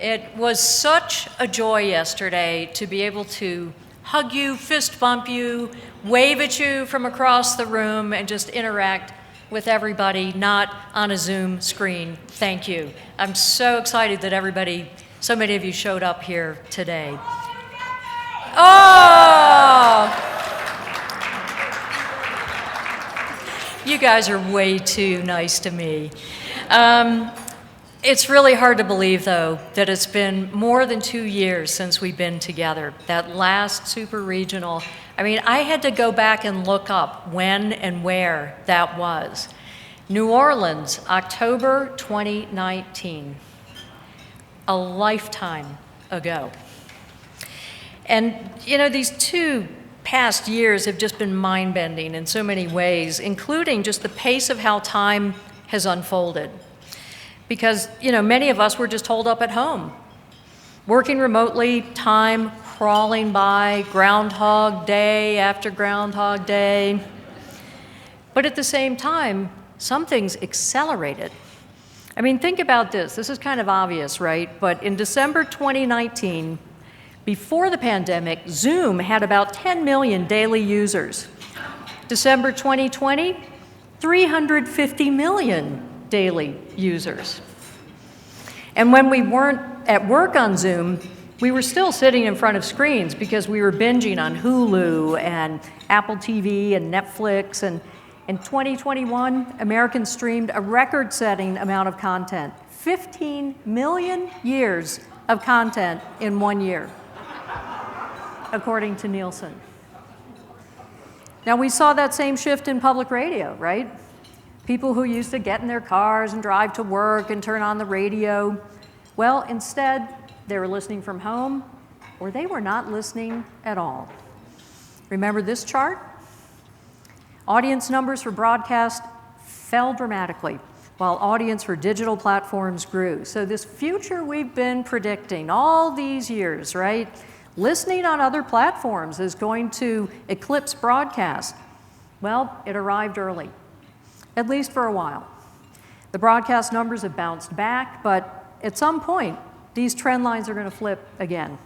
It was such a joy yesterday to be able to hug you, fist bump you, wave at you from across the room, and just interact with everybody, not on a Zoom screen. Thank you. I'm so excited that so many of you showed up here today. Oh! You guys are way too nice to me. It's really hard to believe, though, that it's been more than 2 years since we've been together. That last super regional, I had to go back and look up when and where that was. New Orleans, October 2019, a lifetime ago. And, these 2 past years have just been mind-bending in so many ways, including just the pace of how time has unfolded. Because, many of us were just holed up at home, working remotely, time crawling by, Groundhog Day after Groundhog Day. But at the same time, some things accelerated. Think about this. This is kind of obvious, right? But in December 2019, before the pandemic, Zoom had about 10 million daily users. December 2020, 350 million daily users. And when we weren't at work on Zoom, we were still sitting in front of screens because we were binging on Hulu and Apple TV and Netflix. And in 2021, Americans streamed a record-setting amount of content, 15 million years of content in 1 year, according to Nielsen. Now, we saw that same shift in public radio, right? People who used to get in their cars and drive to work and turn on the radio, well, instead, they were listening from home, or they were not listening at all. Remember this chart? Audience numbers for broadcast fell dramatically, while audience for digital platforms grew. So this future we've been predicting all these years, right? Listening on other platforms is going to eclipse broadcast. Well, it arrived early, at least for a while. The broadcast numbers have bounced back, but at some point, these trend lines are going to flip again.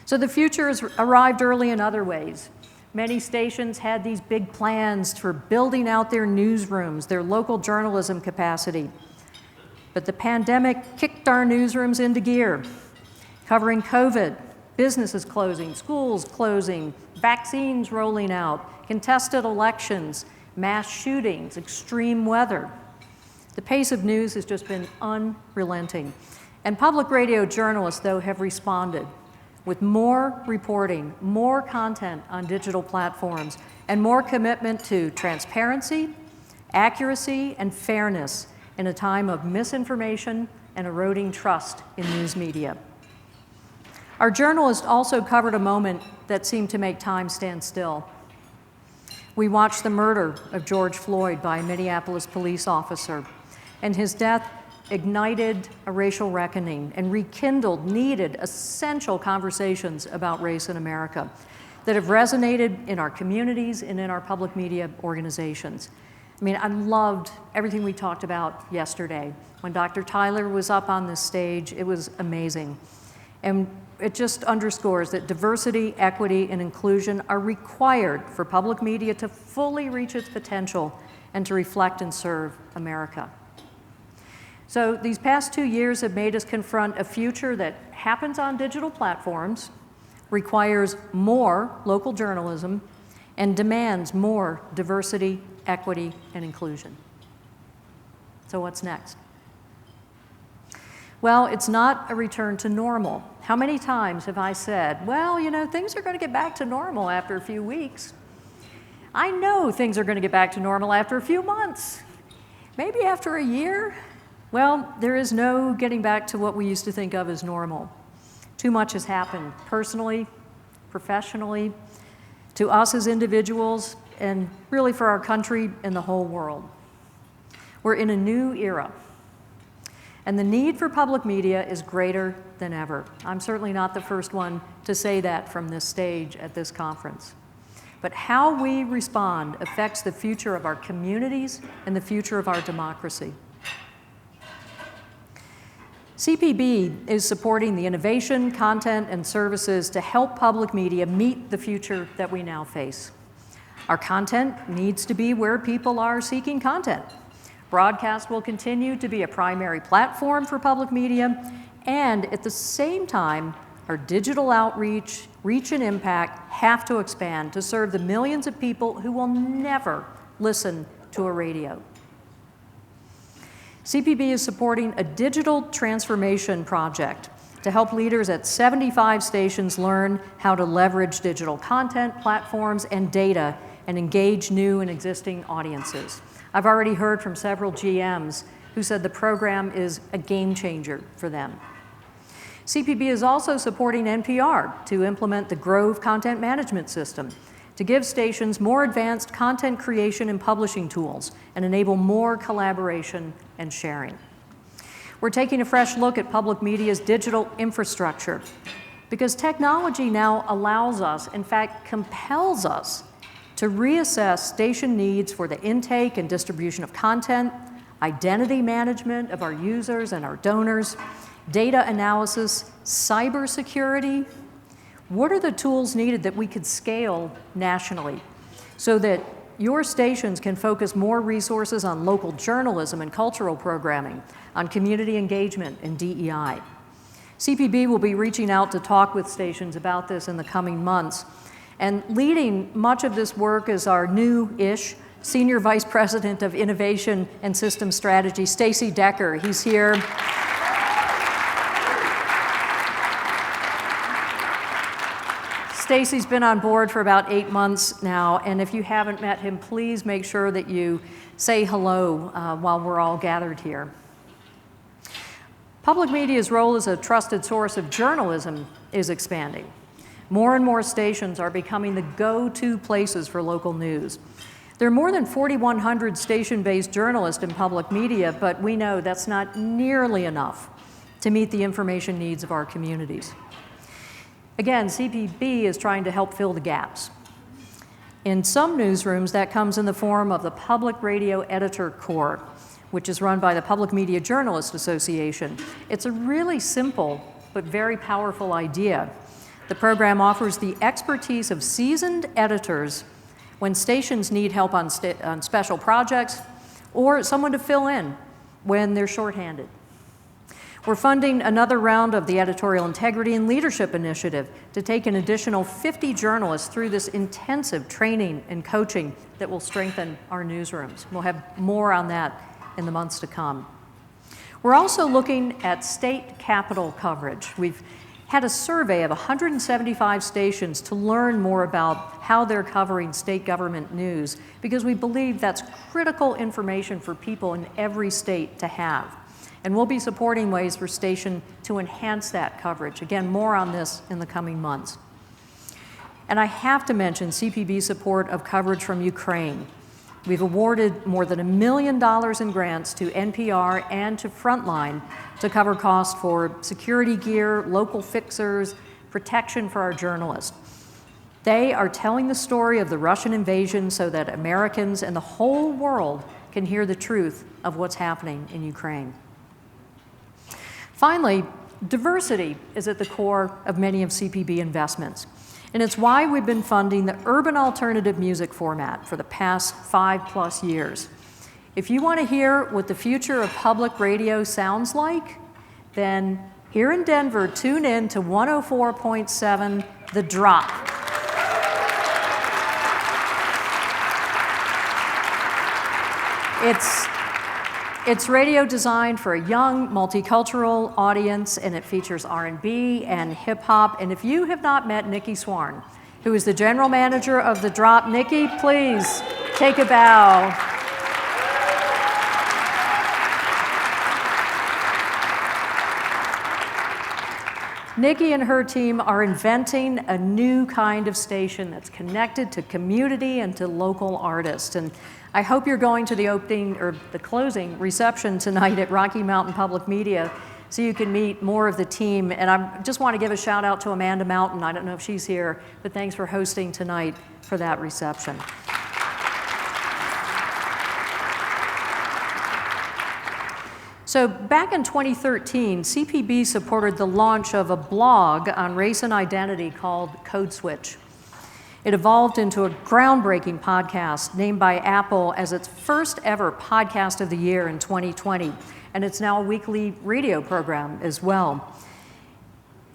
So the future has arrived early in other ways. Many stations had these big plans for building out their newsrooms, their local journalism capacity. But the pandemic kicked our newsrooms into gear, covering COVID, businesses closing, schools closing, vaccines rolling out, contested elections, mass shootings, extreme weather. The pace of news has just been unrelenting. And public radio journalists, though, have responded with more reporting, more content on digital platforms, and more commitment to transparency, accuracy, and fairness in a time of misinformation and eroding trust in news media. Our journalists also covered a moment that seemed to make time stand still. We watched the murder of George Floyd by a Minneapolis police officer, and his death ignited a racial reckoning and rekindled needed, essential conversations about race in America that have resonated in our communities and in our public media organizations. I loved everything we talked about yesterday. When Dr. Tyler was up on this stage, it was amazing. And it just underscores that diversity, equity, and inclusion are required for public media to fully reach its potential and to reflect and serve America. So these past 2 years have made us confront a future that happens on digital platforms, requires more local journalism, and demands more diversity, equity, and inclusion. So what's next? Well, it's not a return to normal. How many times have I said, well, things are going to get back to normal after a few weeks. I know things are going to get back to normal after a few months, maybe after a year. Well, there is no getting back to what we used to think of as normal. Too much has happened personally, professionally, to us as individuals, and really for our country and the whole world. We're in a new era, and the need for public media is greater than ever. I'm certainly not the first one to say that from this stage at this conference. But how we respond affects the future of our communities and the future of our democracy. CPB is supporting the innovation, content, and services to help public media meet the future that we now face. Our content needs to be where people are seeking content. Broadcast will continue to be a primary platform for public media, and at the same time, our digital outreach, reach, and impact have to expand to serve the millions of people who will never listen to a radio. CPB is supporting a digital transformation project to help leaders at 75 stations learn how to leverage digital content, platforms, and data and engage new and existing audiences. I've already heard from several GMs who said the program is a game changer for them. CPB is also supporting NPR to implement the Grove content management system to give stations more advanced content creation and publishing tools and enable more collaboration and sharing. We're taking a fresh look at public media's digital infrastructure because technology now allows us, in fact, compels us to reassess station needs for the intake and distribution of content, identity management of our users and our donors, data analysis, cybersecurity. What are the tools needed that we could scale nationally so that your stations can focus more resources on local journalism and cultural programming, on community engagement and DEI? CPB will be reaching out to talk with stations about this in the coming months. And leading much of this work is our new-ish Senior Vice President of Innovation and Systems Strategy, Stacy Decker. He's here. Stacy's been on board for about 8 months now, and if you haven't met him, please make sure that you say hello while we're all gathered here. Public media's role as a trusted source of journalism is expanding. More and more stations are becoming the go-to places for local news. There are more than 4,100 station-based journalists in public media, but we know that's not nearly enough to meet the information needs of our communities. Again, CPB is trying to help fill the gaps. In some newsrooms, that comes in the form of the Public Radio Editor Corps, which is run by the Public Media Journalists Association. It's a really simple but very powerful idea. The program offers the expertise of seasoned editors when stations need help on special projects or someone to fill in when they're shorthanded. We're funding another round of the Editorial Integrity and Leadership Initiative to take an additional 50 journalists through this intensive training and coaching that will strengthen our newsrooms. We'll have more on that in the months to come. We're also looking at state capital coverage. We've had a survey of 175 stations to learn more about how they're covering state government news because we believe that's critical information for people in every state to have. And we'll be supporting ways for station to enhance that coverage. Again, more on this in the coming months. And I have to mention CPB's support of coverage from Ukraine. We've awarded more than $1 million in grants to NPR and to Frontline to cover costs for security gear, local fixers, protection for our journalists. They are telling the story of the Russian invasion so that Americans and the whole world can hear the truth of what's happening in Ukraine. Finally, diversity is at the core of many of CPB investments, and it's why we've been funding the urban alternative music format for the past 5+ years. If you want to hear what the future of public radio sounds like, then here in Denver, tune in to 104.7 The Drop. It's radio designed for a young, multicultural audience, and it features R&B and hip-hop. And if you have not met Nikki Swarn, who is the general manager of The Drop, Nikki, please take a bow. Nikki and her team are inventing a new kind of station that's connected to community and to local artists. And I hope you're going to the opening or the closing reception tonight at Rocky Mountain Public Media so you can meet more of the team. And I just want to give a shout out to Amanda Mountain. I don't know if she's here, but thanks for hosting tonight for that reception. So back in 2013, CPB supported the launch of a blog on race and identity called Code Switch. It evolved into a groundbreaking podcast named by Apple as its first ever podcast of the year in 2020, and it's now a weekly radio program as well.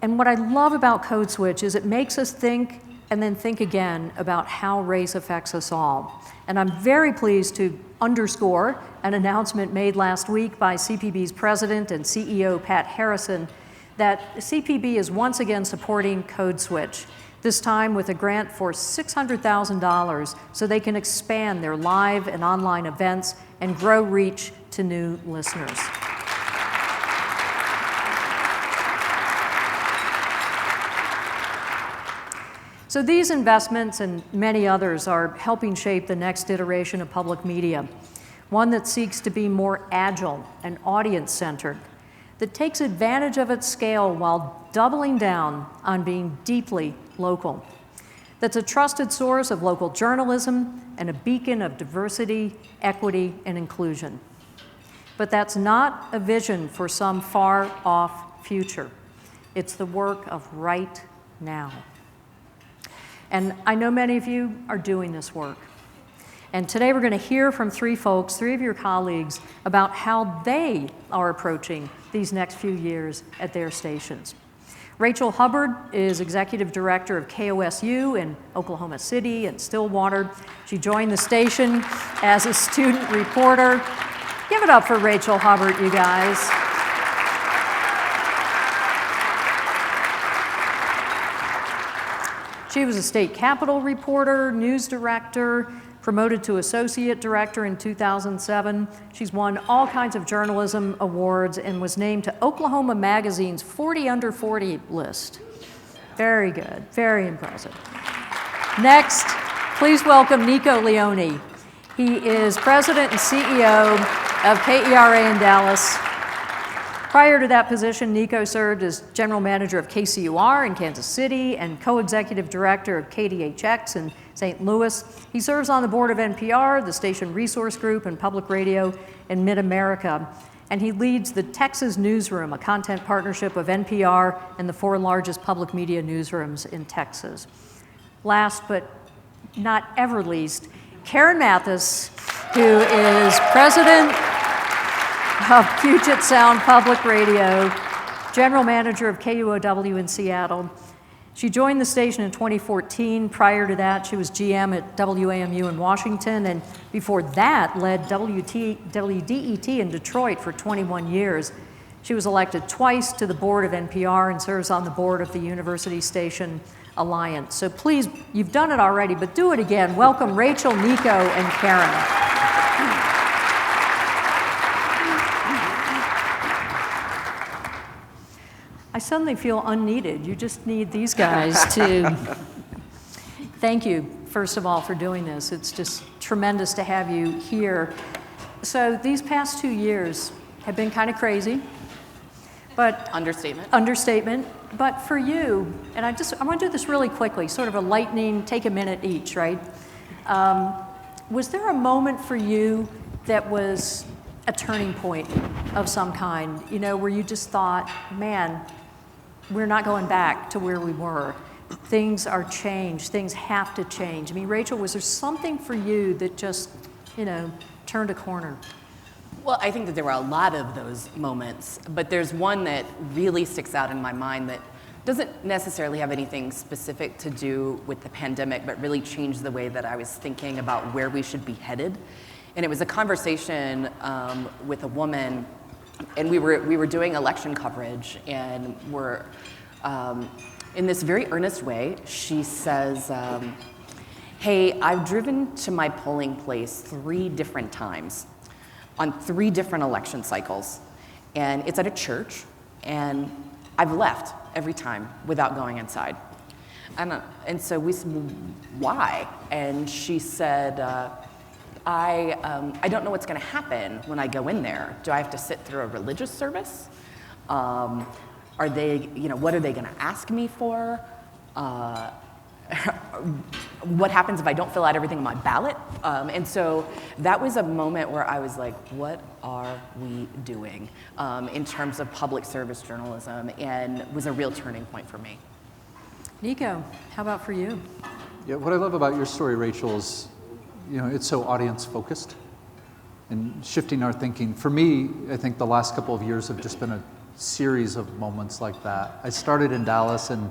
And what I love about Code Switch is it makes us think and then think again about how race affects us all. And I'm very pleased to underscore an announcement made last week by CPB's president and CEO, Pat Harrison, that CPB is once again supporting Code Switch, this time with a grant for $600,000 so they can expand their live and online events and grow reach to new listeners. So these investments and many others are helping shape the next iteration of public media, one that seeks to be more agile and audience-centered, that takes advantage of its scale while doubling down on being deeply local, that's a trusted source of local journalism and a beacon of diversity, equity, and inclusion. But that's not a vision for some far-off future. It's the work of right now. And I know many of you are doing this work. And today we're going to hear from three folks, three of your colleagues, about how they are approaching these next few years at their stations. Rachel Hubbard is Executive Director of KOSU in Oklahoma City and Stillwater. She joined the station as a student reporter. Give it up for Rachel Hubbard, you guys. She was a state capitol reporter, news director, promoted to associate director in 2007. She's won all kinds of journalism awards and was named to Oklahoma Magazine's 40 Under 40 list. Very good, very impressive. Next, please welcome Nico Leone. He is president and CEO of KERA in Dallas. Prior to that position, Nico served as general manager of KCUR in Kansas City and co-executive director of KDHX in St. Louis. He serves on the board of NPR, the station resource group, and public radio in Mid-America. And he leads the Texas Newsroom, a content partnership of NPR and the 4 largest public media newsrooms in Texas. Last but not ever least, Caryn Mathes, who is president of Puget Sound Public Radio, general manager of KUOW in Seattle. She joined the station in 2014. Prior to that, she was GM at WAMU in Washington, and before that, led WDET in Detroit for 21 years. She was elected twice to the board of NPR and serves on the board of the University Station Alliance. So please, you've done it already, but do it again. Welcome Rachel, Nico, and Caryn. I suddenly feel unneeded. You just need these guys to thank you, first of all, for doing this. It's just tremendous to have you here. So these past 2 years have been kind of crazy, but understatement. But for you, and I want to do this really quickly, sort of a lightning, take a minute each, right? Was there a moment for you that was a turning point of some kind, you know, where you just thought, man, we're not going back to where we were. Things are changed. Things have to change. I mean, Rachel, was there something for you that just, you know, turned a corner? Well, I think that there were a lot of those moments, but there's one that really sticks out in my mind that doesn't necessarily have anything specific to do with the pandemic, but really changed the way that I was thinking about where we should be headed. And it was a conversation with a woman, and we were doing election coverage, and we're in this very earnest way, she says, hey, I've driven to my polling place 3 different times on 3 different election cycles, and it's at a church, and I've left every time without going inside. And so we said, why? And she said, I don't know what's going to happen when I go in there. Do I have to sit through a religious service? Are they, you know, what are they going to ask me for? what happens if I don't fill out everything on my ballot? And so that was a moment where I was like, what are we doing in terms of public service journalism, and was a real turning point for me. Nico, how about for you? Yeah, what I love about your story, Rachel, is it's so audience focused and shifting our thinking. For me, I think the last couple of years have just been a series of moments like that. I started in Dallas in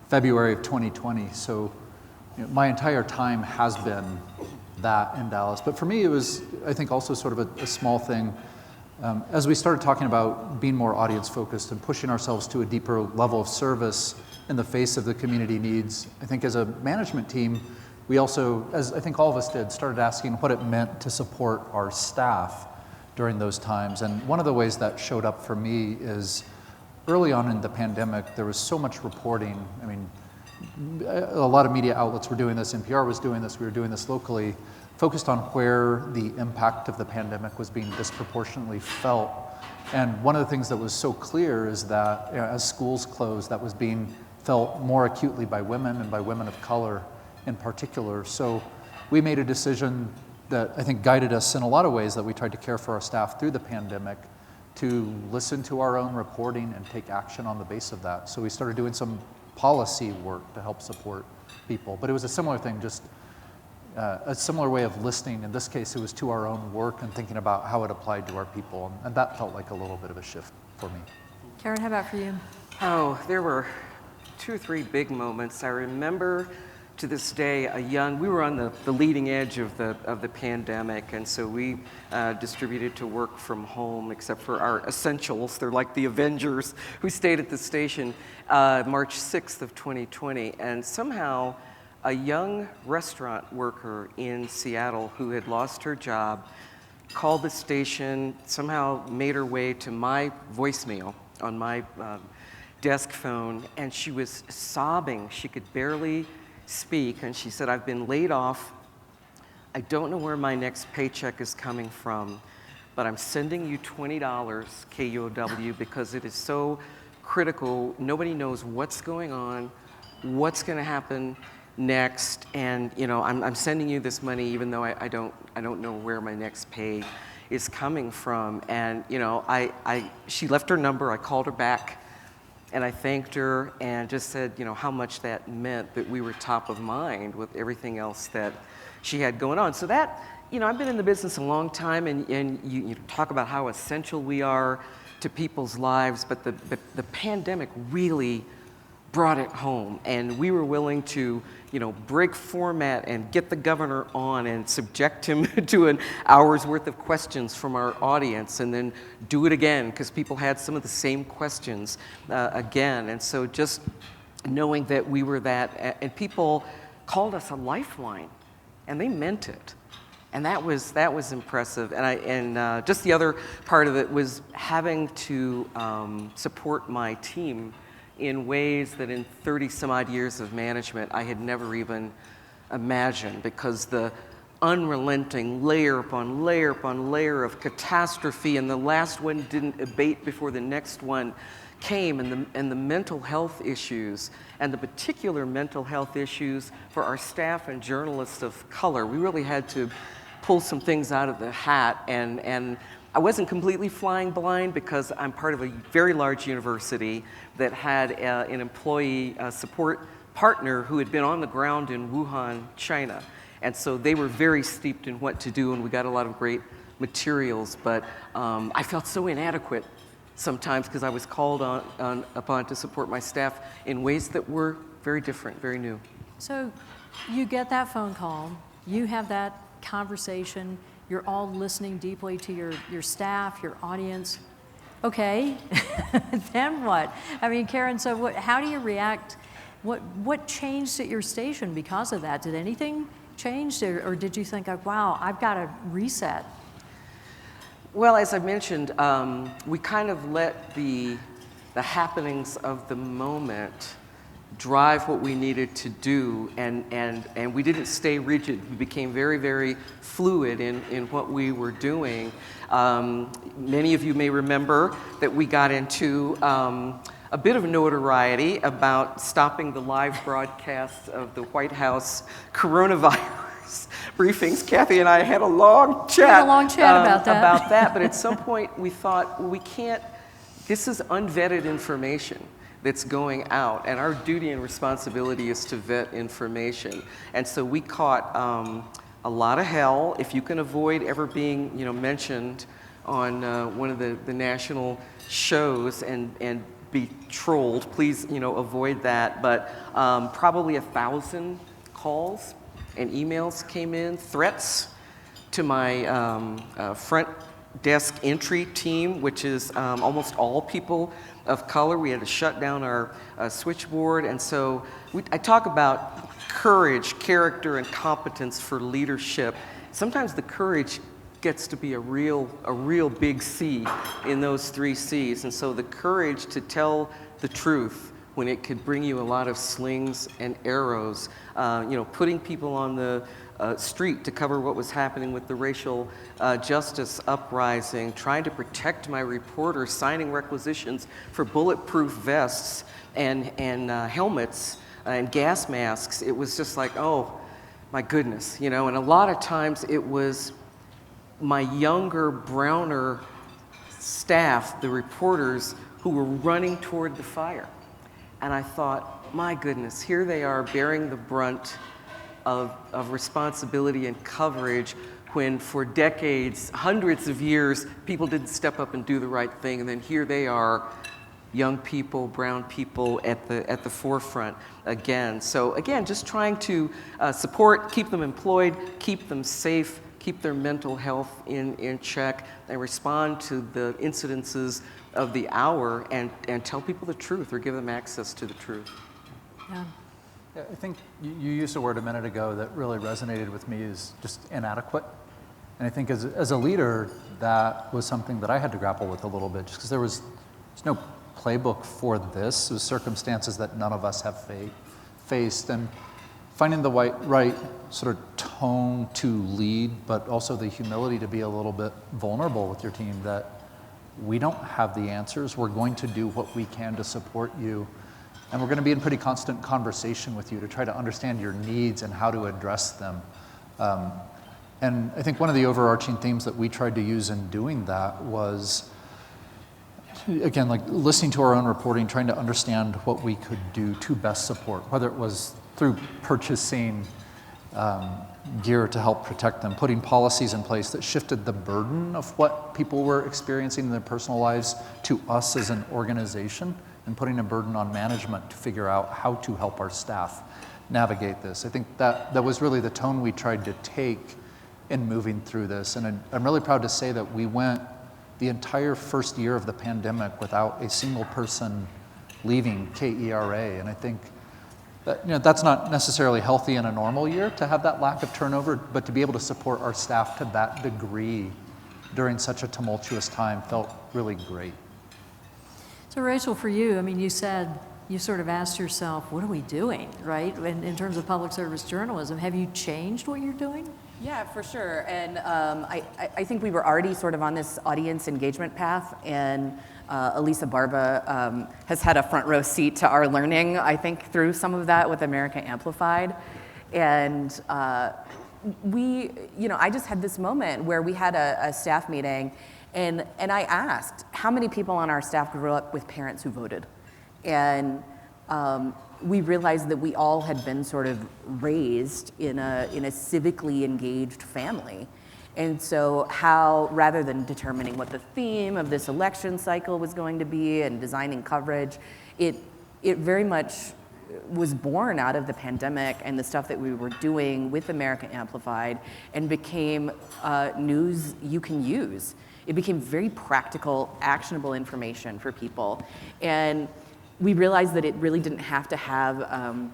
February of 2020, so my entire time has been that in Dallas. But for me, it was, I think, also sort of a small thing. As we started talking about being more audience focused and pushing ourselves to a deeper level of service in the face of the community needs, I think as a management team, we also, as I think all of us did, started asking what it meant to support our staff during those times. And one of the ways that showed up for me is early on in the pandemic, there was so much reporting. I mean, a lot of media outlets were doing this, NPR was doing this, we were doing this locally, focused on where the impact of the pandemic was being disproportionately felt. And one of the things that was so clear is that as schools closed, that was being felt more acutely by women and by women of color in particular. So we made a decision that I think guided us in a lot of ways, that we tried to care for our staff through the pandemic, to listen to our own reporting and take action on the base of that. So we started doing some policy work to help support people. But it was a similar thing, just a similar way of listening. In this case, it was to our own work and thinking about how it applied to our people. And that felt like a little bit of a shift for me. Caryn, how about for you? Oh, there were 2 or 3 big moments. I remember to this day, we were on the leading edge of the pandemic, and so we distributed to work from home, except for our essentials. They're like the Avengers who stayed at the station, March 6th of 2020. And somehow, a young restaurant worker in Seattle who had lost her job called the station, somehow made her way to my voicemail on my desk phone, and she was sobbing. She could barely speak, and she said, I've been laid off. I don't know where my next paycheck is coming from, but I'm sending you $20, KUOW, because it is so critical. Nobody knows what's going on, what's going to happen next, and I'm sending you this money even though I don't know where my next pay is coming from. And she left her number. I called her back, and I thanked her and just said, how much that meant that we were top of mind with everything else that she had going on. So that, I've been in the business a long time, and you talk about how essential we are to people's lives, but the pandemic really brought it home, and we were willing to break format and get the governor on and subject him to an hour's worth of questions from our audience, and then do it again because people had some of the same questions again. And so just knowing that we were that, and people called us a lifeline, and they meant it. And that was impressive. And just the other part of it was having to support my team in ways that in 30 some odd years of management I had never even imagined, because the unrelenting layer upon layer upon layer of catastrophe, and the last one didn't abate before the next one came, and the mental health issues, and the particular mental health issues for our staff and journalists of color. We really had to pull some things out of the hat, and I wasn't completely flying blind, because I'm part of a very large university that had an employee support partner who had been on the ground in Wuhan, China. And so they were very steeped in what to do, and we got a lot of great materials. But I felt so inadequate sometimes, because I was called upon to support my staff in ways that were very different, very new. So you get that phone call, you have that conversation, you're all listening deeply to your staff, your audience. Okay, then what? I mean, Caryn, so how do you react? What changed at your station because of that? Did anything change, or did you think, wow, I've got to reset? Well, as I mentioned, we kind of let the happenings of the moment drive what we needed to do, and we didn't stay rigid. We became very, very fluid in what we were doing. Many of you may remember that we got into a bit of notoriety about stopping the live broadcasts of the White House coronavirus briefings. Kathy and I had a long chat. About that. But at some point we thought, well, we can't, this is unvetted information that's going out, and our duty and responsibility is to vet information. And so we caught a lot of hell. If you can avoid ever being, mentioned on one of the national shows and be trolled, please, avoid that. But probably 1,000 calls and emails came in, threats to my front desk entry team, which is almost all people of color. We had to shut down our switchboard. And so I talk about courage, character, and competence for leadership. Sometimes the courage gets to be a real big C in those 3 C's. And so the courage to tell the truth when it could bring you a lot of slings and arrows, putting people on the street to cover what was happening with the racial justice uprising, trying to protect my reporters, signing requisitions for bulletproof vests and helmets and gas masks. It was just like, oh my goodness, and a lot of times it was my younger, browner staff, the reporters, who were running toward the fire. And I thought, my goodness, here they are bearing the brunt of responsibility and coverage when for decades, hundreds of years, people didn't step up and do the right thing. And then here they are, young people, brown people at the forefront again. So again, just trying to support, keep them employed, keep them safe, keep their mental health in check, and respond to the incidences of the hour and tell people the truth or give them access to the truth. Yeah. Yeah, I think you used a word a minute ago that really resonated with me, is just inadequate. And I think as a leader, that was something that I had to grapple with a little bit, just because there's no playbook for this. It was circumstances that none of us have faced. And finding the right sort of tone to lead, but also the humility to be a little bit vulnerable with your team, that we don't have the answers. We're going to do what we can to support you. And we're going to be in pretty constant conversation with you to try to understand your needs and how to address them. And I think one of the overarching themes that we tried to use in doing that was, again, like listening to our own reporting, trying to understand what we could do to best support, whether it was through purchasing gear to help protect them, putting policies in place that shifted the burden of what people were experiencing in their personal lives to us as an organization, and putting a burden on management to figure out how to help our staff navigate this. I think that was really the tone we tried to take in moving through this. And I'm really proud to say that we went the entire first year of the pandemic without a single person leaving KERA. And I think that, that's not necessarily healthy in a normal year to have that lack of turnover, but to be able to support our staff to that degree during such a tumultuous time felt really great. So Rachel, for you, I mean, you said you sort of asked yourself, what are we doing, right? In terms of public service journalism, have you changed what you're doing? Yeah, for sure. And I think we were already sort of on this audience engagement path, and Elisa Barba has had a front row seat to our learning, I think, through some of that with America Amplified. And I just had this moment where we had a staff meeting, and I asked, how many people on our staff grew up with parents who voted? And we realized that we all had been sort of raised in a civically engaged family. And so how, rather than determining what the theme of this election cycle was going to be and designing coverage, it very much was born out of the pandemic and the stuff that we were doing with America Amplified, and became news you can use. It became very practical, actionable information for people. And we realized that it really didn't have to have,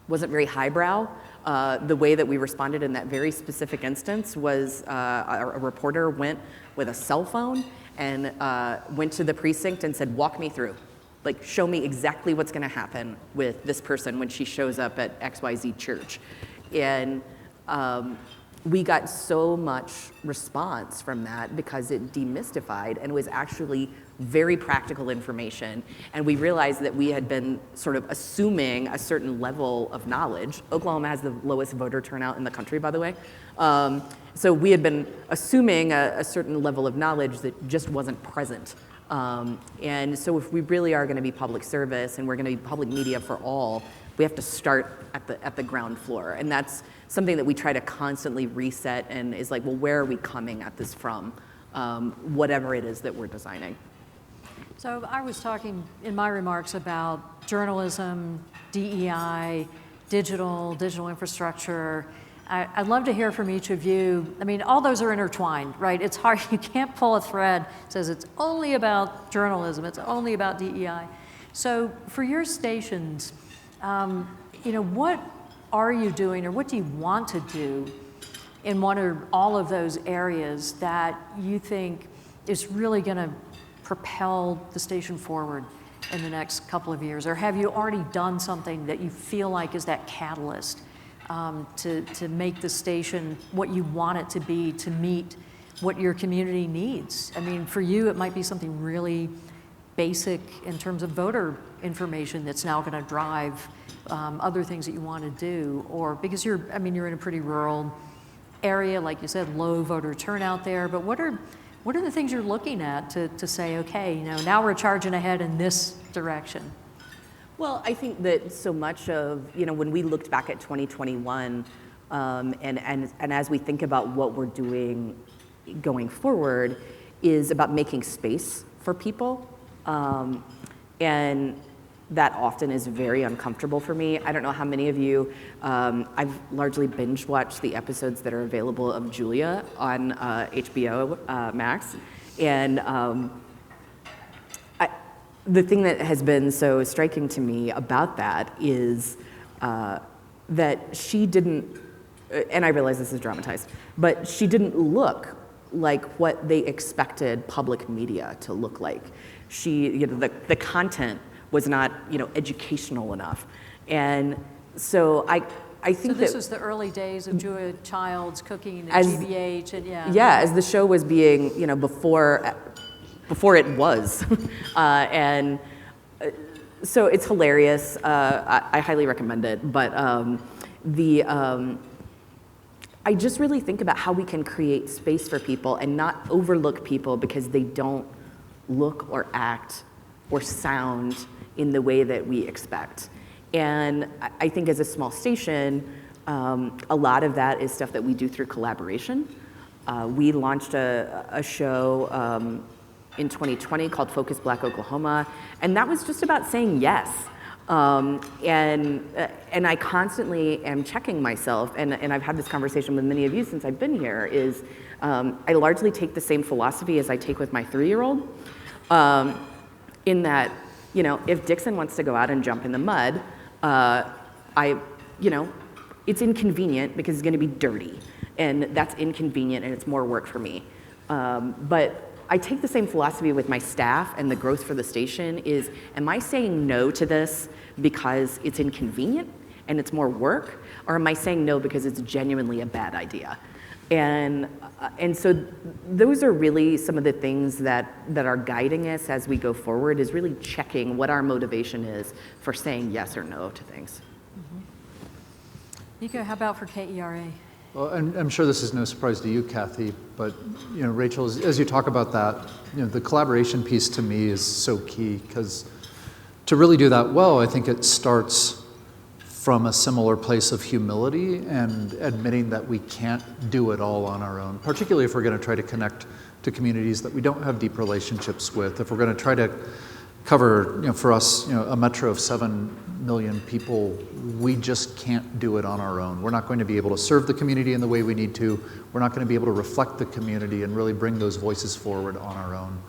wasn't very highbrow. The way that we responded in that very specific instance was a reporter went with a cell phone and went to the precinct and said, walk me through. Like, show me exactly what's gonna happen with this person when she shows up at XYZ church. And we got so much response from that because it demystified and was actually very practical information. And we realized that we had been sort of assuming a certain level of knowledge. Oklahoma has the lowest voter turnout in the country, by the way. So we had been assuming a certain level of knowledge that just wasn't present. And so if we really are going to be public service and we're going to be public media for all, we have to start at the ground floor. And that's something that we try to constantly reset and is like, well, where are we coming at this from? Whatever it is that we're designing. So I was talking in my remarks about journalism, DEI, digital infrastructure. I'd love to hear from each of you. I mean, all those are intertwined, right? It's hard, you can't pull a thread that says it's only about journalism, it's only about DEI. So for your stations, what are you doing or what do you want to do in one or all of those areas that you think is really gonna propel the station forward in the next couple of years? Or have you already done something that you feel like is that catalyst to make the station what you want it to be, to meet what your community needs? I mean, for you, it might be something really basic in terms of voter information that's now going to drive other things that you want to do, or because you're in a pretty rural area, like you said, low voter turnout there. But what are the things you're looking at to say, okay, now we're charging ahead in this direction? Well, I think that so much of, when we looked back at 2021, and as we think about what we're doing going forward, is about making space for people. And that often is very uncomfortable for me. I don't know how many of you, I've largely binge watched the episodes that are available of Julia on HBO Max. And the thing that has been so striking to me about that is that she didn't, and I realize this is dramatized, but she didn't look like what they expected public media to look like. She, the content was not, educational enough. And so I think so this that was the early days of Julia Child's cooking at as, GBH, and as the show was being, before it was, and so it's hilarious. I highly recommend it. But I just really think about how we can create space for people and not overlook people because they don't look or act or sound in the way that we expect. And I think as a small station, a lot of that is stuff that we do through collaboration. We launched a show in 2020 called Focus Black Oklahoma, and that was just about saying yes. And I constantly am checking myself, and I've had this conversation with many of you since I've been here, is I largely take the same philosophy as I take with my 3-year-old, in that, if Dixon wants to go out and jump in the mud, it's inconvenient because it's gonna be dirty, and that's inconvenient and it's more work for me. But I take the same philosophy with my staff, and the growth for the station is, am I saying no to this because it's inconvenient and it's more work, or am I saying no because it's genuinely a bad idea? And so those are really some of the things that are guiding us as we go forward, is really checking what our motivation is for saying yes or no to things. Nico, how about for KERA? Well, I'm sure this is no surprise to you, Kathy, but Rachel, as you talk about that, the collaboration piece to me is so key, because to really do that well, I think it starts from a similar place of humility and admitting that we can't do it all on our own, particularly if we're going to try to connect to communities that we don't have deep relationships with. If we're going to try to cover, for us, a metro of 7 million people, we just can't do it on our own. We're not going to be able to serve the community in the way we need to. We're not going to be able to reflect the community and really bring those voices forward on our own.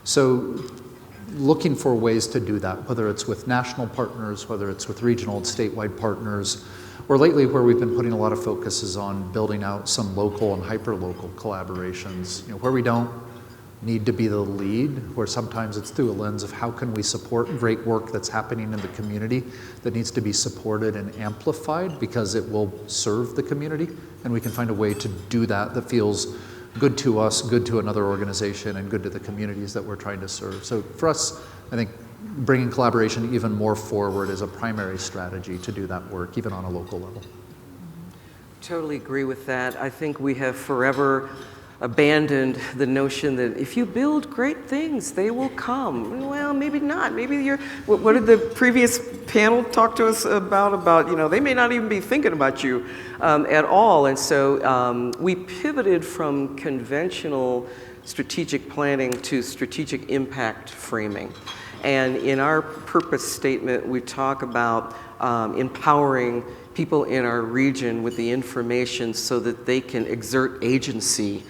So looking for ways to do that, whether it's with national partners, whether it's with regional and statewide partners, or lately where we've been putting a lot of focus is on building out some local and hyper-local collaborations. Where we don't need to be the lead, where sometimes it's through a lens of how can we support great work that's happening in the community that needs to be supported and amplified because it will serve the community, and we can find a way to do that that feels good to us, good to another organization, and good to the communities that we're trying to serve. So for us, I think bringing collaboration even more forward is a primary strategy to do that work, even on a local level. Totally agree with that. I think we have forever abandoned the notion that if you build great things, they will come. Well, maybe not. Maybe you're, what did the previous panel talk to us about, you know, they may not even be thinking about you at all. And so we pivoted from conventional strategic planning to strategic impact framing. And in our purpose statement, we talk about empowering people in our region with the information so that they can exert agency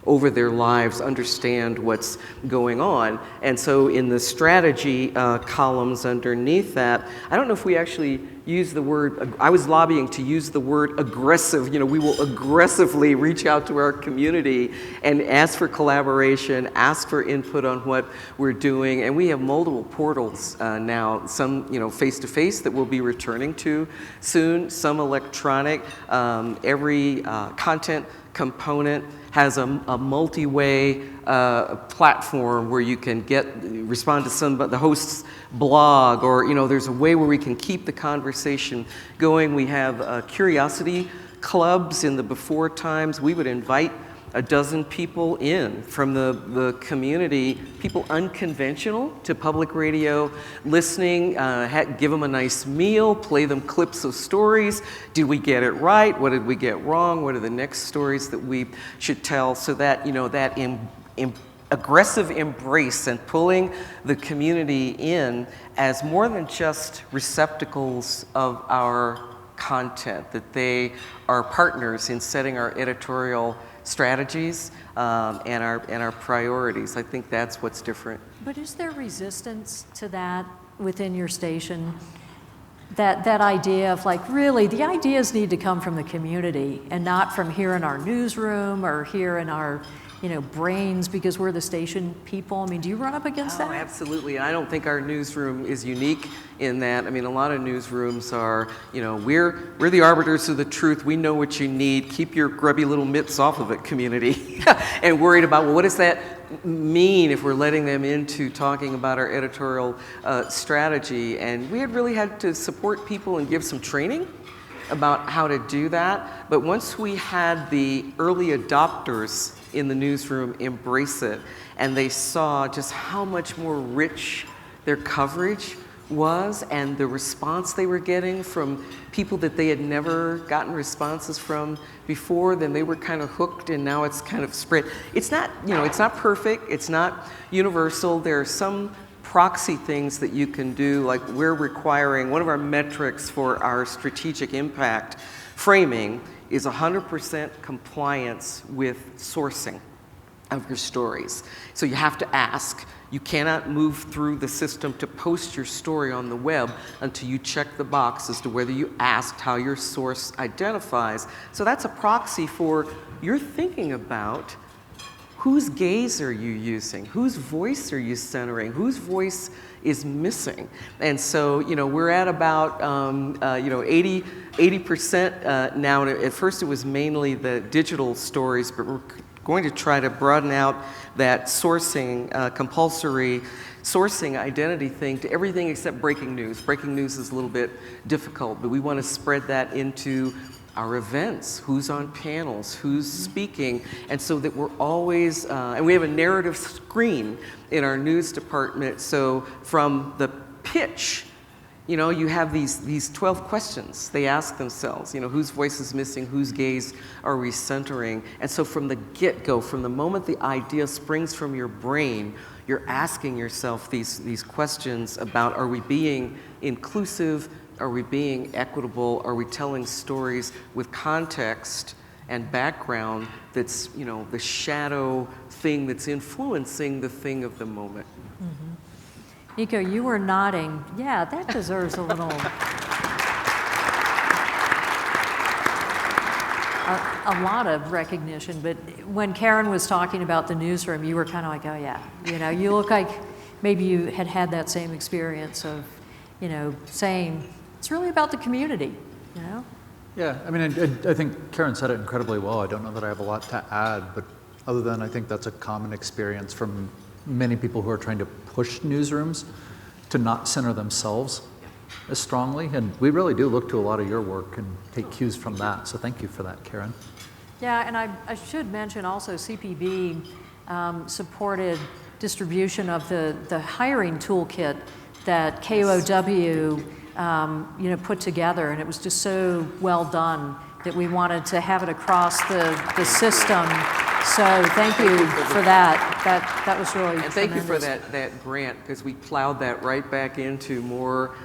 over their lives, understand what's going on. And so in the strategy columns underneath that, I don't know if we actually use the word, I was lobbying to use the word aggressive. You know, we will aggressively reach out to our community and ask for collaboration, ask for input on what we're doing. And we have multiple portals now, some, you know, face-to-face that we'll be returning to soon, some electronic. Every content component has a multi-way platform where you can respond to the host's blog, or, you know, there's a way where we can keep the conversation going. We have curiosity clubs. In the before times, we would invite a dozen people in from the community, people unconventional to public radio, listening, give them a nice meal, play them clips of stories. Did we get it right? What did we get wrong? What are the next stories that we should tell? So that, you know, that aggressive embrace and pulling the community in as more than just receptacles of our content, that they are partners in setting our editorial strategies and our priorities. I think that's what's different. But is there resistance to that within your station? That idea of, like, really, the ideas need to come from the community and not from here in our newsroom or here in our, you know, brains because we're the station people. I mean, do you run up against that? Oh, absolutely. I don't think our newsroom is unique in that. I mean, a lot of newsrooms are, you know, we're the arbiters of the truth. We know what you need. Keep your grubby little mitts off of it, community. And worried about, well, what does that mean if we're letting them into talking about our editorial strategy? And we had really had to support people and give some training about how to do that. But once we had the early adopters in the newsroom embrace it, and they saw just how much more rich their coverage was and the response they were getting from people that they had never gotten responses from before, then they were kind of hooked, and now it's kind of spread. It's not, you know, it's not perfect, it's not universal. There are some proxy things that you can do, like we're requiring, one of our metrics for our strategic impact framing is 100% compliance with sourcing of your stories. So you have to ask. You cannot move through the system to post your story on the web until you check the box as to whether you asked how your source identifies. So that's a proxy for you're thinking about whose gaze are you using? Whose voice are you centering? Whose voice is missing? And so, you know, we're at about, 80% now. At first it was mainly the digital stories, but we're going to try to broaden out that sourcing, compulsory sourcing identity thing to everything except breaking news. Breaking news is a little bit difficult, but we want to spread that into our events, who's on panels, who's speaking, and so that we're always, and we have a narrative screen in our news department, so from the pitch, you know, you have these 12 questions they ask themselves, you know, whose voice is missing, whose gaze are we centering, and so from the get-go, from the moment the idea springs from your brain, you're asking yourself these questions about, are we being inclusive? Are we being equitable? Are we telling stories with context and background that's, you know, the shadow thing that's influencing the thing of the moment? Mm-hmm. Nico, you were nodding. Yeah, that deserves a little. a lot of recognition, but when Caryn was talking about the newsroom, you were kind of like, oh yeah, you look like maybe you had that same experience of, saying it's really about the community, Yeah, I mean, I think Caryn said it incredibly well. I don't know that I have a lot to add, but other than I think that's a common experience from many people who are trying to push newsrooms to not center themselves as strongly. And we really do look to a lot of your work and take cues from that. So thank you for that, Caryn. Yeah, and I should mention also CPB supported distribution of the hiring toolkit that KOW put together, and it was just so well done that we wanted to have it across the system. So thank you for that. That was really And thank you tremendous. for that grant, because we plowed that right back into more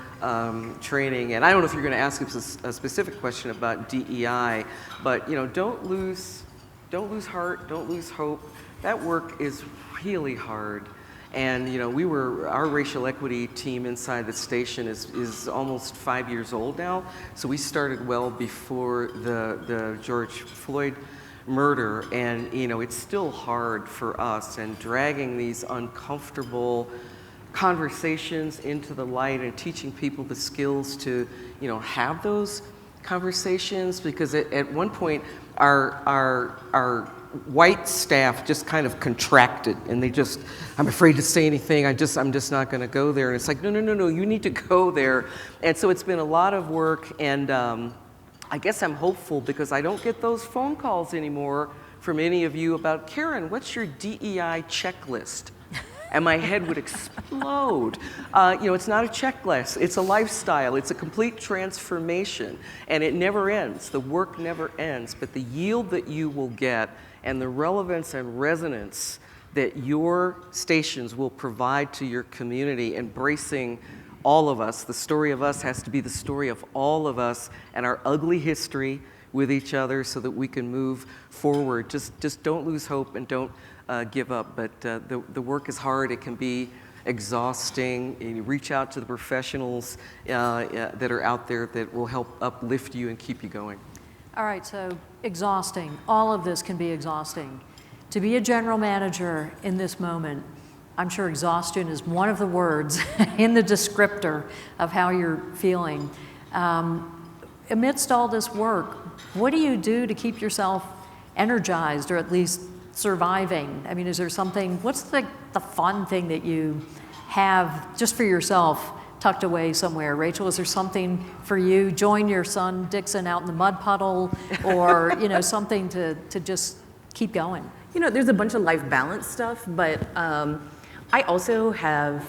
training. And I don't know if you're going to ask us a specific question about DEI, but don't lose heart, don't lose hope. That work is really hard. And our racial equity team inside the station is almost 5 years old now. So we started well before the George Floyd murder, and it's still hard for us, and dragging these uncomfortable conversations into the light and teaching people the skills to have those conversations, because at one point our white staff just kind of contracted, and I'm afraid to say anything, I'm just not going to go there. And it's like, no, you need to go there. And so it's been a lot of work, and I guess I'm hopeful, because I don't get those phone calls anymore from any of you about, Caryn, what's your DEI checklist? And my head would explode. It's not a checklist, it's a lifestyle, it's a complete transformation, and it never ends. The work never ends, but the yield that you will get and the relevance and resonance that your stations will provide to your community, embracing all of us. The story of us has to be the story of all of us and our ugly history with each other, so that we can move forward. Just don't lose hope and don't give up. But the work is hard. It can be exhausting. And you reach out to the professionals that are out there that will help uplift you and keep you going. All right, so exhausting. All of this can be exhausting. To be a general manager in this moment, I'm sure exhaustion is one of the words in the descriptor of how you're feeling. Amidst all this work, what do you do to keep yourself energized, or at least surviving? I mean, is there something, what's the fun thing that you have just for yourself tucked away somewhere? Rachel, is there something for you? Join your son Dixon out in the mud puddle, or something to just keep going? There's a bunch of life balance stuff, but I also have,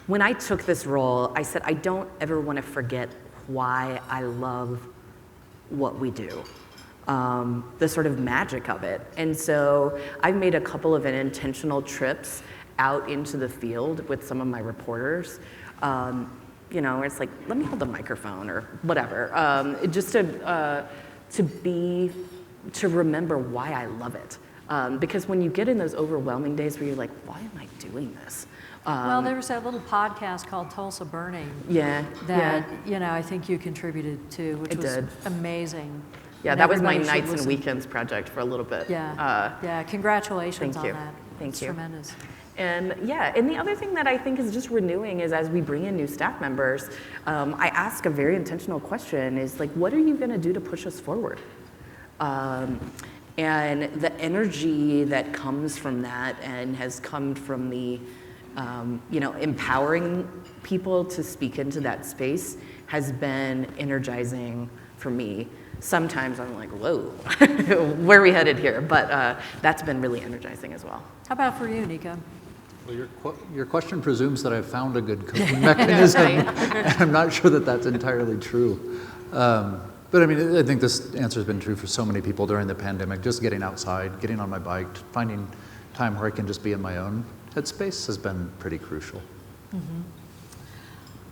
when I took this role, I said I don't ever want to forget why I love what we do, the sort of magic of it. And so I've made a couple of intentional trips out into the field with some of my reporters. It's like, let me hold the microphone or whatever, just to remember why I love it. Because when you get in those overwhelming days where you're like, why am I doing this? Well, there was that little podcast called Tulsa Burning. Yeah. That, I think you contributed to, which was did. Amazing. Yeah, And that was my everybody should nights and listen. weekends project for a little bit. Yeah, congratulations thank you. on that. Thank It's you. tremendous. And the other thing that I think is just renewing is, as we bring in new staff members, I ask a very intentional question, is like, what are you gonna do to push us forward? And the energy that comes from that, and has come from the, empowering people to speak into that space, has been energizing for me. Sometimes I'm like, whoa, where are we headed here? But that's been really energizing as well. How about for you, Nico? Well, your question presumes that I've found a good coping mechanism, and I'm not sure that that's entirely true. But I mean, I think this answer has been true for so many people during the pandemic. Just getting outside, getting on my bike, finding time where I can just be in my own headspace has been pretty crucial. Mm-hmm.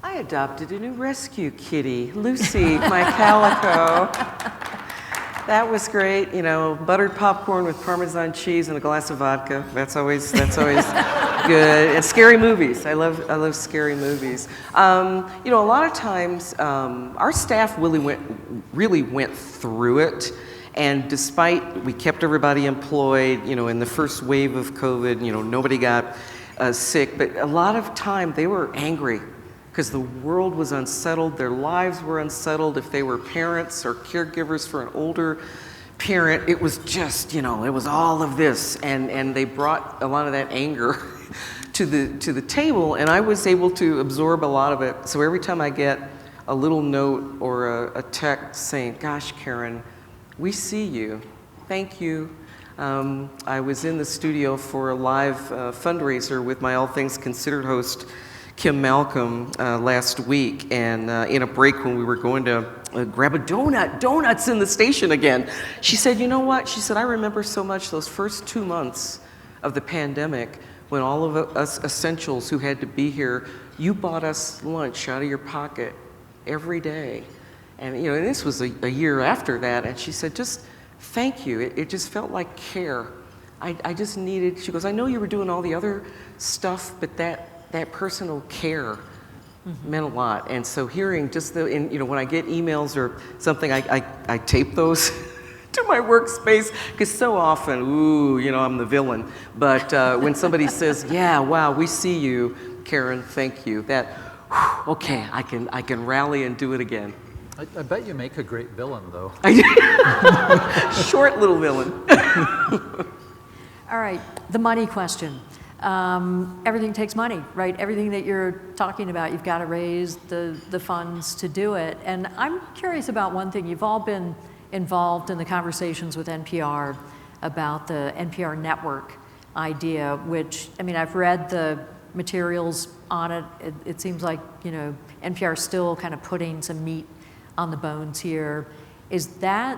I adopted a new rescue kitty, Lucy, my calico. That was great. You know, buttered popcorn with Parmesan cheese and a glass of vodka. That's always good. And scary movies. I love scary movies. You know, a lot of times our staff really went through it. And despite we kept everybody employed, you know, in the first wave of COVID, you know, nobody got sick, but a lot of time they were angry because the world was unsettled, their lives were unsettled. If they were parents or caregivers for an older parent, it was just, you know, it was all of this, and they brought a lot of that anger to the table, and I was able to absorb a lot of it. So every time I get a little note or a text saying, "Gosh, Caryn, we see you. Thank you." I was in the studio for a live fundraiser with my All Things Considered host, Kim Malcolm, last week, and in a break when we were going to grab a donuts in the station again, she said, "You know what?" She said, "I remember so much those first 2 months of the pandemic when all of us essentials who had to be here, you bought us lunch out of your pocket every day." And you know, and this was a year after that, and she said, "Just thank you. It just felt like care. I just needed," she goes, "I know you were doing all the other stuff, but that personal care meant a lot." And so hearing just you know, when I get emails or something, I tape those to my workspace, because so often, ooh, you know, I'm the villain. But when somebody says, "Yeah, wow, we see you, Caryn, thank you," that, whew, okay, I can rally and do it again. I bet you make a great villain, though. Short little villain. All right, the money question. Everything takes money, right? Everything that you're talking about, you've got to raise the funds to do it. And I'm curious about one thing. You've all been involved in the conversations with NPR about the NPR Network idea, which, I mean, I've read the materials on it. It seems like, you know, NPR is still kind of putting some meat on the bones here. Is that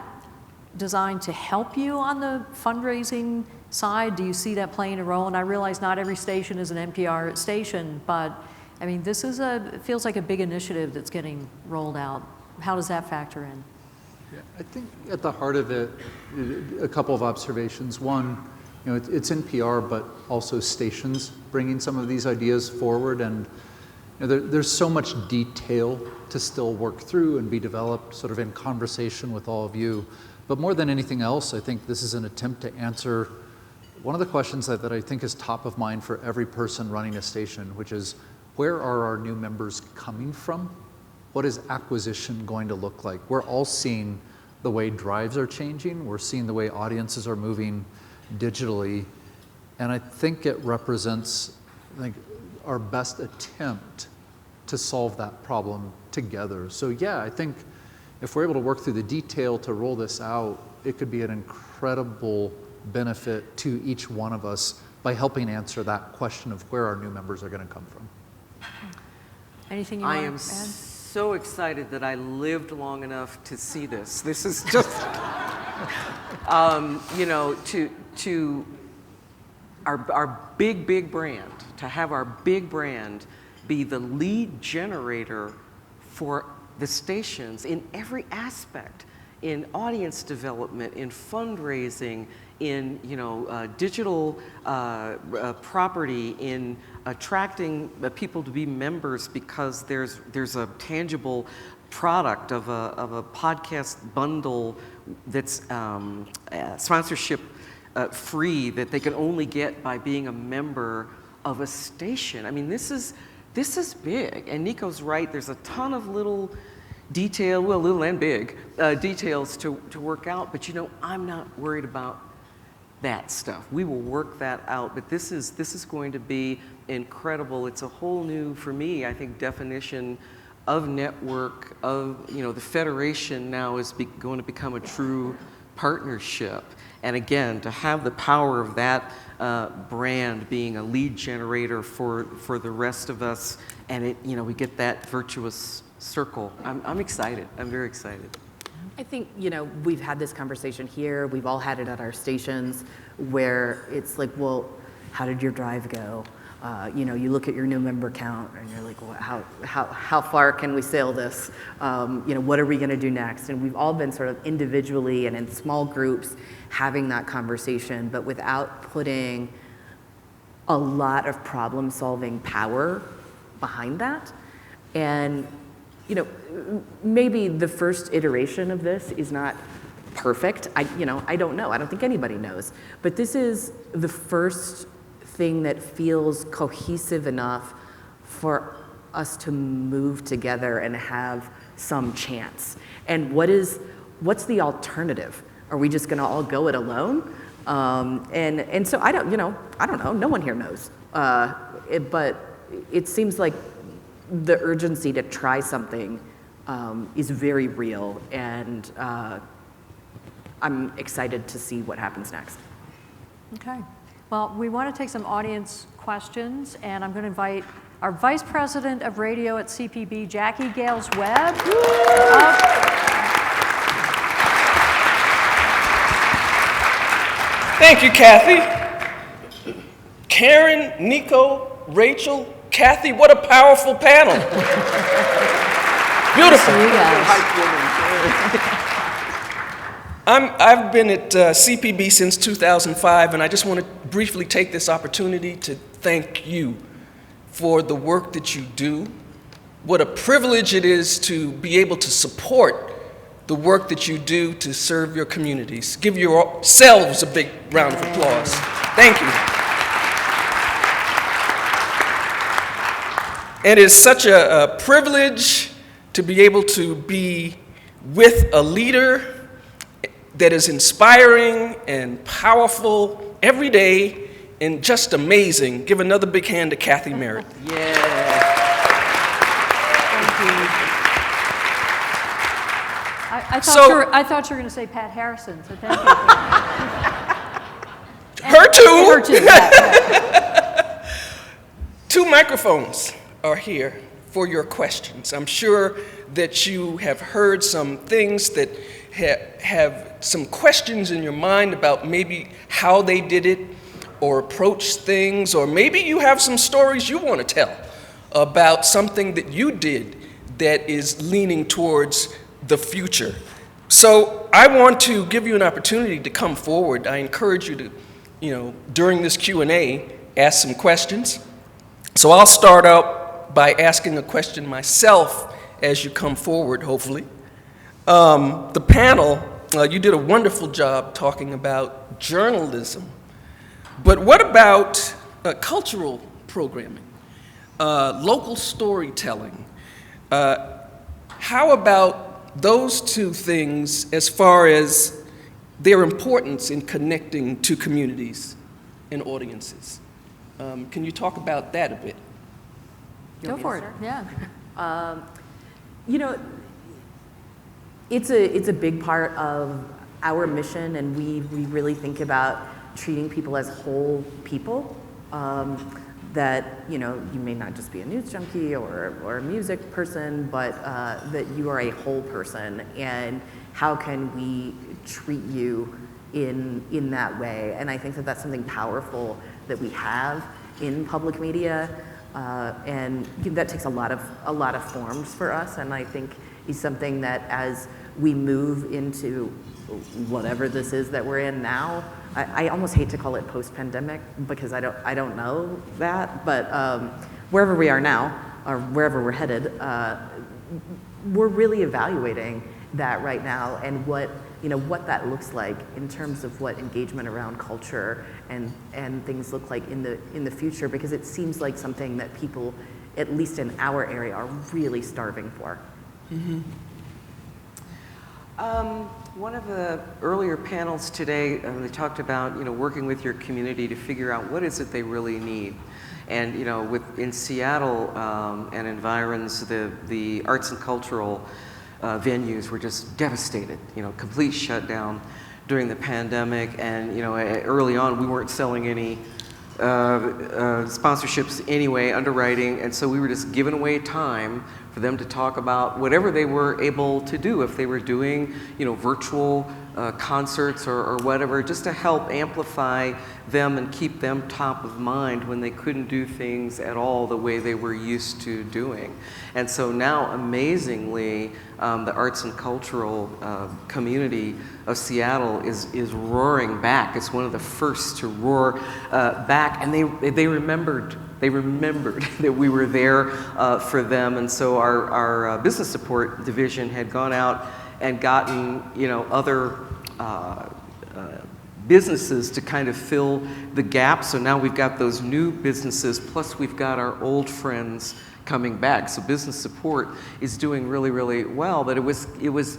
designed to help you on the fundraising side? Do you see that playing a role? And I realize not every station is an NPR station, but I mean, this is it feels like a big initiative that's getting rolled out. How does that factor in? Yeah, I think at the heart of it, a couple of observations. One, you know, it's NPR, but also stations bringing some of these ideas forward, and you know, there's so much detail to still work through and be developed sort of in conversation with all of you. But more than anything else, I think this is an attempt to answer one of the questions that I think is top of mind for every person running a station, which is, where are our new members coming from? What is acquisition going to look like? We're all seeing the way drives are changing. We're seeing the way audiences are moving digitally. And I think it represents, like, our best attempt to solve that problem together. So yeah, I think if we're able to work through the detail to roll this out, it could be an incredible benefit to each one of us by helping answer that question of where our new members are going to come from. Anything you want to add? I am so excited that I lived long enough to see this. This is just, you know, to our big brand, to have our big brand be the lead generator for the stations in every aspect, in audience development, in fundraising, in, you know, digital property, in attracting people to be members, because there's a tangible product of a podcast bundle that's sponsorship free, that they can only get by being a member of a station. I mean, this is big, and Nico's right. There's a ton of little detail, well, little and big details to work out. But you know, I'm not worried about that stuff. We will work that out. But this is going to be incredible. It's a whole new, for me, I think, definition of network. Of, you know, the federation now is going to become a true partnership. And again, to have the power of that brand being a lead generator for the rest of us, and it, you know, we get that virtuous circle. I'm excited. I'm very excited. I think, you know, we've had this conversation here. We've all had it at our stations where it's like, well, how did your drive go? You look at your new member count and you're like, well, how far can we sail this? What are we going to do next? And we've all been sort of individually and in small groups having that conversation, but without putting a lot of problem-solving power behind that. And maybe the first iteration of this is not perfect. I don't know. I don't think anybody knows. But this is the first thing that feels cohesive enough for us to move together and have some chance. And what's the alternative? Are we just gonna all go it alone? And so I don't know. No one here knows. But it seems like the urgency to try something is very real, and I'm excited to see what happens next. Okay. Well, we want to take some audience questions, and I'm going to invite our Vice President of Radio at CPB, Jacquie Gales Webb. Thank you, Kathy. Caryn, Nico, Rachel, Kathy, what a powerful panel. Beautiful. I've been at CPB since 2005, and I just want to briefly take this opportunity to thank you for the work that you do. What a privilege it is to be able to support the work that you do to serve your communities. Give yourselves a big round of applause. Thank you. It is such a privilege to be able to be with a leader that is inspiring and powerful every day and just amazing. Give another big hand to Kathy Merritt. Yeah. Thank you. I thought you were going to say Pat Harrison, so thank you. Her too. Her too. Yeah. 2 microphones are here for your questions. I'm sure that you have heard some things that have some questions in your mind about maybe how they did it or approached things, or maybe you have some stories you want to tell about something that you did that is leaning towards the future. So I want to give you an opportunity to come forward. I encourage you to, during this Q&A, ask some questions. So I'll start out by asking a question myself as you come forward, hopefully. The panel, you did a wonderful job talking about journalism, but what about cultural programming, local storytelling? How about those 2 things as far as their importance in connecting to communities and audiences? Can you talk about that a bit? Go for it. Yeah. It's a big part of our mission, and we really think about treating people as whole people. That you may not just be a news junkie or a music person, but that you are a whole person, and how can we treat you in that way? And I think that that's something powerful that we have in public media, and that takes a lot of forms for us, and I think is something that as we move into whatever this is that we're in now, I almost hate to call it post-pandemic because I don't know that, but wherever we are now, or wherever we're headed, we're really evaluating that right now, and what that looks like in terms of what engagement around culture and things look like in the future, because it seems like something that people, at least in our area, are really starving for. Mm-hmm. One of the earlier panels today, they talked about working with your community to figure out what is it they really need, and in Seattle and environs, the arts and cultural venues were just devastated. Complete shutdown during the pandemic, and early on we weren't selling any sponsorships anyway, underwriting, and so we were just giving away time for them to talk about whatever they were able to do, if they were doing, virtual concerts or whatever, just to help amplify them and keep them top of mind when they couldn't do things at all the way they were used to doing. And so now, amazingly, the arts and cultural community of Seattle is roaring back. It's one of the first to roar back, and they remembered that we were there for them. And so our business support division had gone out and gotten, other businesses to kind of fill the gap. So now we've got those new businesses, plus we've got our old friends coming back. So business support is doing really, really well. But it was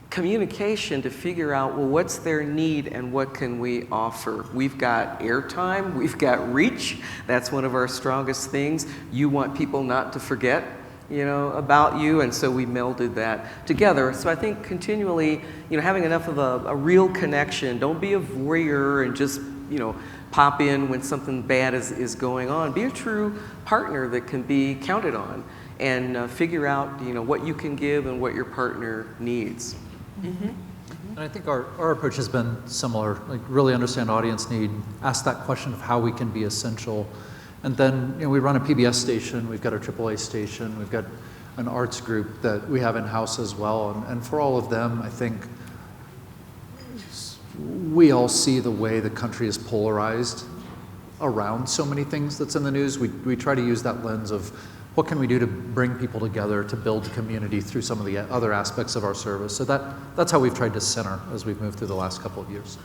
communication to figure out, well, what's their need and what can we offer? We've got airtime, we've got reach. That's one of our strongest things. You want people not to forget, about you, and so we melded that together. So I think continually, having enough of a real connection. Don't be a voyeur and just, pop in when something bad is going on. Be a true partner that can be counted on, and figure out, what you can give and what your partner needs. Mm-hmm. And I think our approach has been similar, like really understand audience need, ask that question of how we can be essential. And then we run a PBS station, we've got a AAA station, we've got an arts group that we have in-house as well. And for all of them, I think we all see the way the country is polarized around so many things that's in the news. We try to use that lens of what can we do to bring people together, to build community through some of the other aspects of our service. So that's how we've tried to center as we've moved through the last couple of years.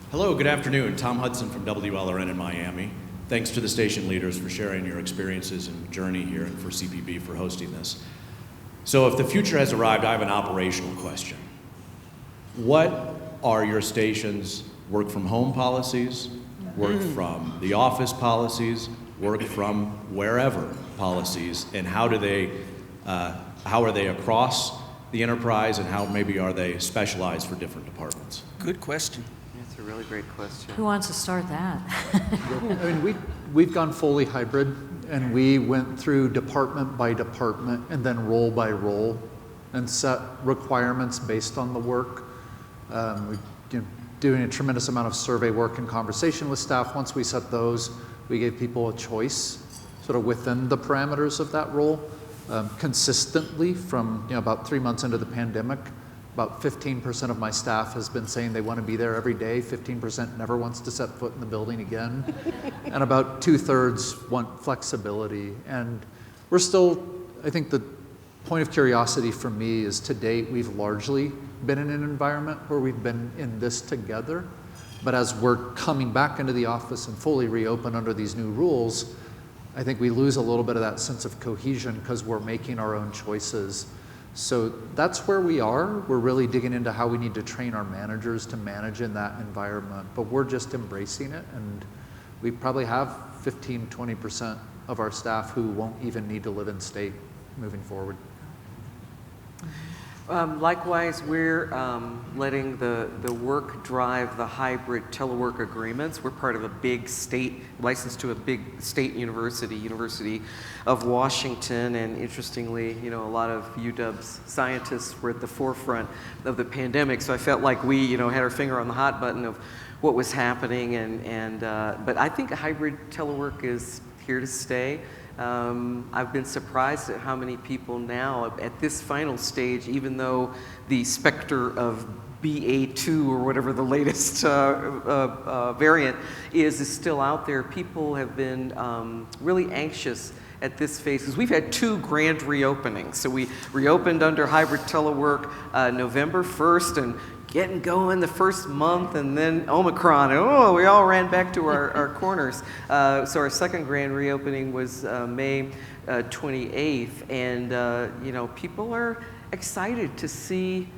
Hello, good afternoon. Tom Hudson from WLRN in Miami. Thanks to the station leaders for sharing your experiences and journey here, and for CPB for hosting this. So if the future has arrived, I have an operational question. What are your station's work from home policies, work from the office policies, work from wherever policies, and how are they across the enterprise, and how maybe are they specialized for different departments? Good question. That's a really great question. Who wants to start that? I mean, we've gone fully hybrid, and we went through department by department and then role by role and set requirements based on the work. We're doing a tremendous amount of survey work and conversation with staff. Once we set those, we gave people a choice sort of within the parameters of that role. Consistently from about 3 months into the pandemic, about 15% of my staff has been saying they want to be there every day. 15% never wants to set foot in the building again. And about 2/3 want flexibility. And we're still, I think the point of curiosity for me is, to date, we've largely been in an environment where we've been in this together. But as we're coming back into the office and fully reopen under these new rules, I think we lose a little bit of that sense of cohesion because we're making our own choices. So that's where we are. We're really digging into how we need to train our managers to manage in that environment, but we're just embracing it, and we probably have 15-20% of our staff who won't even need to live in state moving forward. Likewise, we're letting the work drive the hybrid telework agreements. We're part of a big state, licensed to a big state university, University of Washington, and interestingly, a lot of UW's scientists were at the forefront of the pandemic, so I felt like we, had our finger on the hot button of what was happening, but I think hybrid telework is here to stay. I've been surprised at how many people now at this final stage, even though the specter of BA2 or whatever the latest variant is still out there, people have been really anxious at this phase, because we've had 2 grand reopenings. So we reopened under hybrid telework November 1st, and getting going the first month, and then Omicron, and we all ran back to our corners. So our second grand reopening was May 28th, and people are excited to see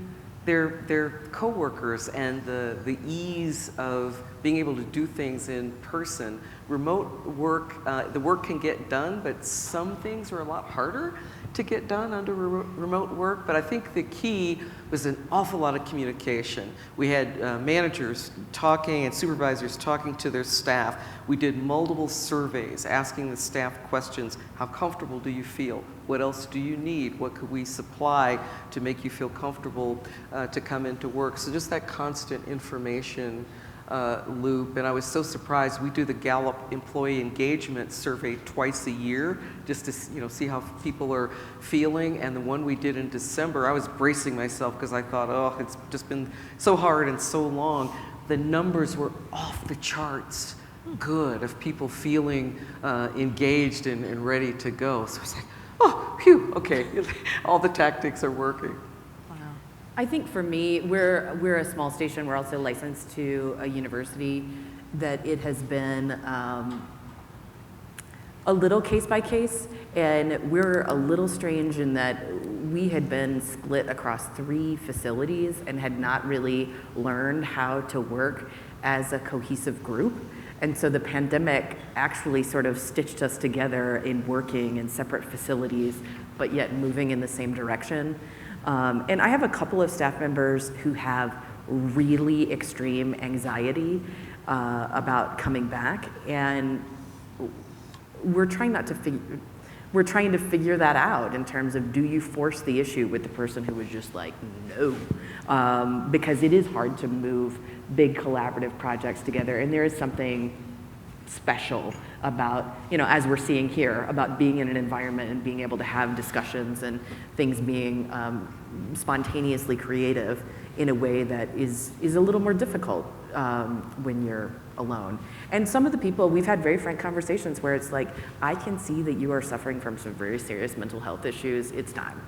their coworkers and the ease of being able to do things in person remote work, the work can get done, but some things are a lot harder to get done under remote work. But I think the key was an awful lot of communication. We had managers talking and supervisors talking to their staff. We did multiple surveys asking the staff questions. How comfortable do you feel? What else do you need? What could we supply to make you feel comfortable to come into work? So just that constant information loop. And I was so surprised. We do the Gallup Employee Engagement Survey twice a year just to see how people are feeling. And the one we did in December, I was bracing myself because I thought, oh, it's just been so hard and so long. The numbers were off the charts good of people feeling engaged and ready to go. So it's like, oh, phew, okay, all the tactics are working. I think for me, we're a small station. We're also licensed to a university. That it has been a little case by case, and we're a little strange in that we had been split across 3 facilities and had not really learned how to work as a cohesive group. And so the pandemic actually sort of stitched us together in working in separate facilities, but yet moving in the same direction. And I have a couple of staff members who have really extreme anxiety about coming back, and we're trying to figure that out in terms of, do you force the issue with the person who was just like, no, because it is hard to move big collaborative projects together, and there is something special about, as we're seeing here, about being in an environment and being able to have discussions and things being spontaneously creative in a way that is a little more difficult when you're alone. And some of the people, we've had very frank conversations where it's like, I can see that you are suffering from some very serious mental health issues. It's time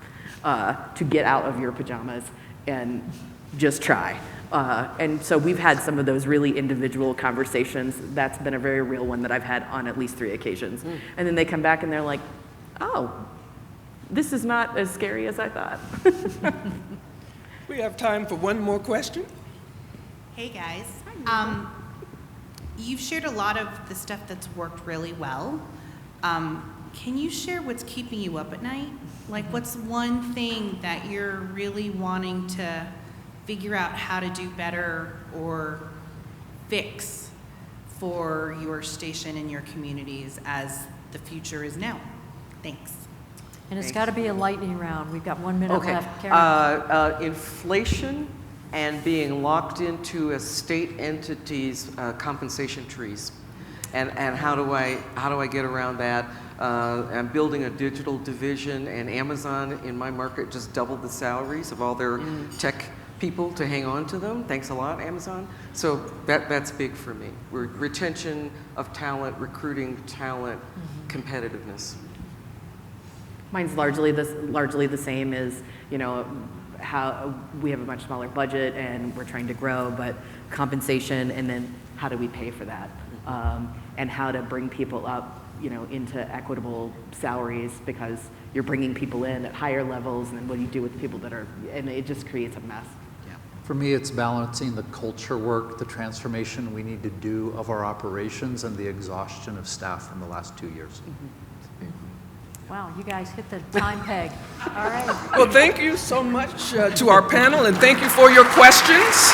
to get out of your pajamas and just try. And so we've had some of those really individual conversations. That's been a very real one that I've had on at least 3 occasions. And then they come back and they're like, oh, this is not as scary as I thought. We have time for one more question. Hey guys. You've shared a lot of the stuff that's worked really well. Can you share what's keeping you up at night? Like, what's one thing that you're really wanting to figure out how to do better or fix for your station and your communities as the future is now? Thanks. And it's got to be a lightning round. We've got 1 minute Okay. left. Caryn. Inflation and being locked into a state entity's compensation trees, and how do I get around that? I'm building a digital division, and Amazon in my market just doubled the salaries of all their tech people to hang on to them. Thanks a lot, Amazon. So that's big for me. Retention of talent, recruiting talent, competitiveness. Mine's largely the same as, how we have a much smaller budget and we're trying to grow, but compensation, and then how do we pay for that? And how to bring people up, into equitable salaries, because you're bringing people in at higher levels, and then what do you do with the people that are, and it just creates a mess. Yeah. For me, it's balancing the culture work, the transformation we need to do of our operations, and the exhaustion of staff in the last 2 years. Wow, you guys hit the time peg. All right. Well, thank you so much to our panel, and thank you for your questions.